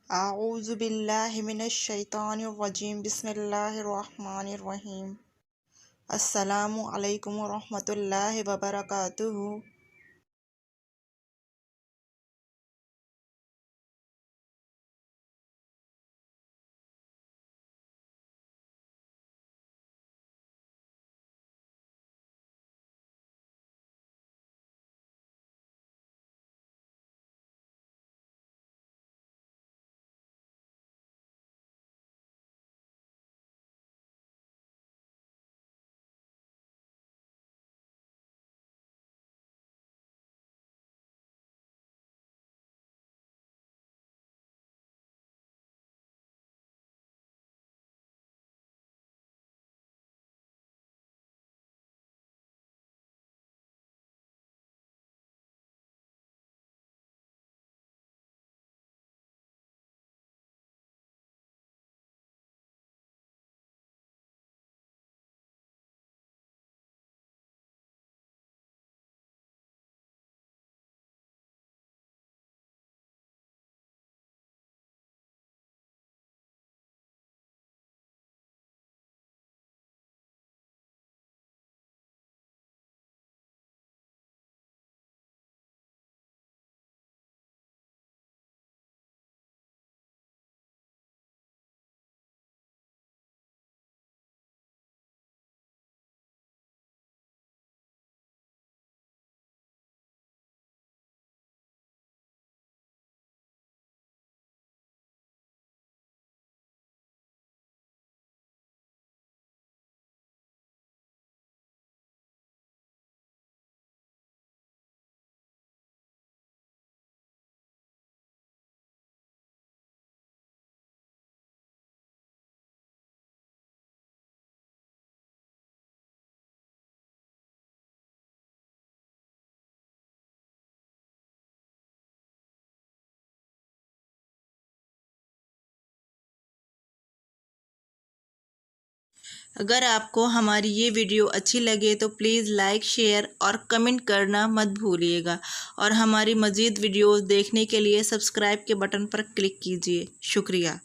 आऊज़ु बिल्लाहि मिनश शैतानिर रजीम बिस्मिल्लाहिर रहमानिर रहीम। अस्सलामु अलैकुम व रहमतुल्लाहि व बरकातुहू। अगर आपको हमारी ये वीडियो अच्छी लगे तो प्लीज़ लाइक, शेयर और कमेंट करना मत भूलिएगा। और हमारी मज़ीद वीडियोज़ देखने के लिए सब्सक्राइब के बटन पर क्लिक कीजिए। शुक्रिया।